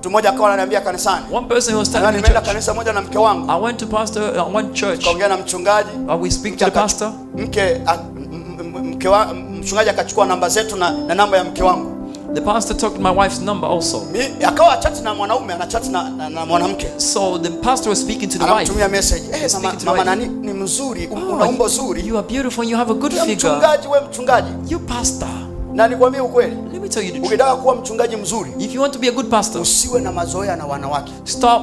Mtu mmoja akawa ananiambia kanisani. One person was telling me, nimeenda kanisa moja na mke wangu. I went to one church. Kaongea na mchungaji. We speak to the pastor. Mchungaji akachukua namba zetu na namba ya mke wangu. The pastor took my wife's number also. Akawa chat na mwanaume, ana chat na mwanamke. So the pastor was speaking to the wife. Anamtumia message. Mama nani ni mzuri, una umbo zuri. You are beautiful and you have a good figure. Mchungaji, wewe mchungaji. You pastor. Na nikwambie ukweli. Let me tell you the truth. Ukitaka kuwa mchungaji mzuri, if you want to be a good pastor, usiwe na mazoea na wanawake. Stop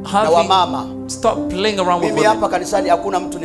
having, na wamama. Stop playing around with women. Mimi hapa kanisani hakuna mtu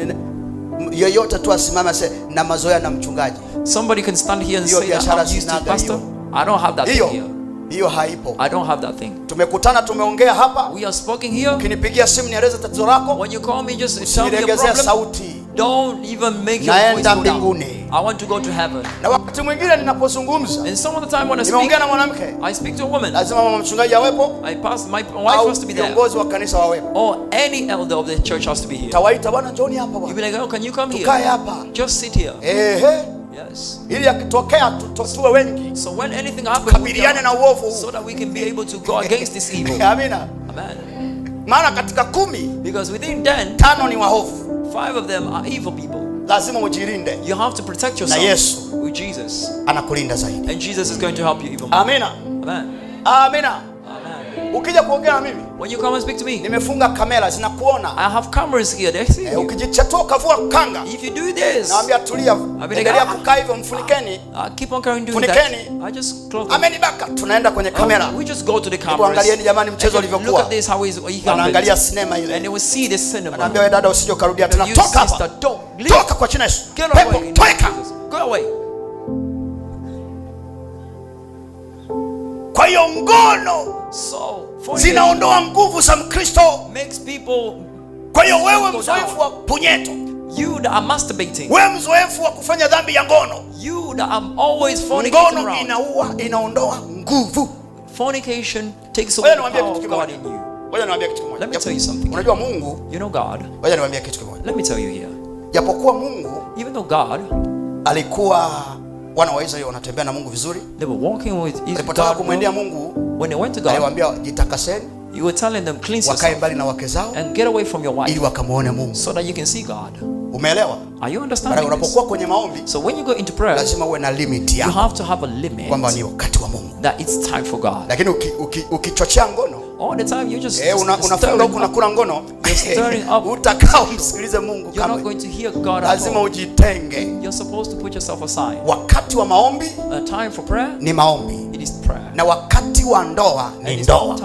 yoyote tu asimame ase na mazoea na mchungaji. Somebody can stand here and say that I'm used to pastor. I don't have that thing here. Hiyo haipo. I don't have that thing. Tumekutana, tumeongea hapa. We are speaking here. Ukinipigia simu nieleze tatizo lako. When you call me, just tell me your problem. Sauti. Don't even make your voice go down. I want to go to heaven. Na wakati mwingine ninapozungumza, and some of the time when I speak, nimeongea na mwanamke, I speak to a woman. Lazima mama mchungaji awepo. My wife has to be there. Viongozi wa kanisa wawepo. Or any elder of the church has to be here. Tawaita bwana njoni hapa bwana. You be like, oh, can you come here? Tukae hapa. Just sit here. Yes. Ili akitokea tuwe wengi. So when anything happens, kabiliane na uovu. So that we can be able to go against this evil. Amina. Amen. Maana katika 10, because within 10, 5 ni waovu. 5 of them are evil people. Lazima ujilinde. You have to protect yourself. Na Yesu with Jesus. Anakulinda zaidi. And Jesus is going to help you even more. Amina. Amen. Amina. Amen. Ukija kuongea na mimi, when you come and speak to me, nimefunga kamera zinakuona. I have cameras here. They see you. Ukijichatua kavua kanga. If you do this, naambia tulia. Endelea kukaa hivyo, mfunikeni. Keep on carrying doing that. I just close. Amenibaka. Tunaenda kwenye kamera. We just go to the cameras. Angalieni jamani mchezo ulivyokuwa. Look at this how he anaangalia sinema ile. And they will see this cinema. Anaambia wewe dada usije karudia tena. Toka hapa. Toka kwa jina Yesu. Toka. Go away. Kwa hiyo ngono zinaondoa nguvu za Mkristo. Makes people. Kwa hiyo wewe mzoefu wa punyeto, you that are masturbating, wewe mzoefu wa kufanya dhambi ya ngono, you that are always fornicating around, ngono inaondoa nguvu. Fornication takes away the power of God in you. Ngoja niwaambie kitu kimoja. Let me tell you something. Unajua Mungu, you know God. Ngoja niwaambie kitu kimoja. Let me tell you here. Japokuwa Mungu, even though God, alikuwa wana wa Israeli wanatembea na Mungu vizuri. They were walking with Israel. Alipotaka kumwendea Mungu, when they went to God, aliwaambia jitakaseni. You were telling them cleanse yourself. Wakae mbali na wake zao. And get away from your wife. Ili wakamuone Mungu. So that you can see God. Umeelewa? Are you understanding? Unapokuwa kwenye maombi, so when you go into prayer, lazima uwe na limit yako. You have to have a limit. Kwamba ni wakati wa Mungu. That it's time for God. Lakini ukichochea ngono, all the time you just unafunga huko na kula ngono, utakaa umsikilize Mungu kama. You're not going to hear God. Lazima ujitenge. You're supposed to put yourself aside. Wakati wa maombi, a time for prayer, ni maombi. It is prayer. Na wakati wa ndoa ni ndoa.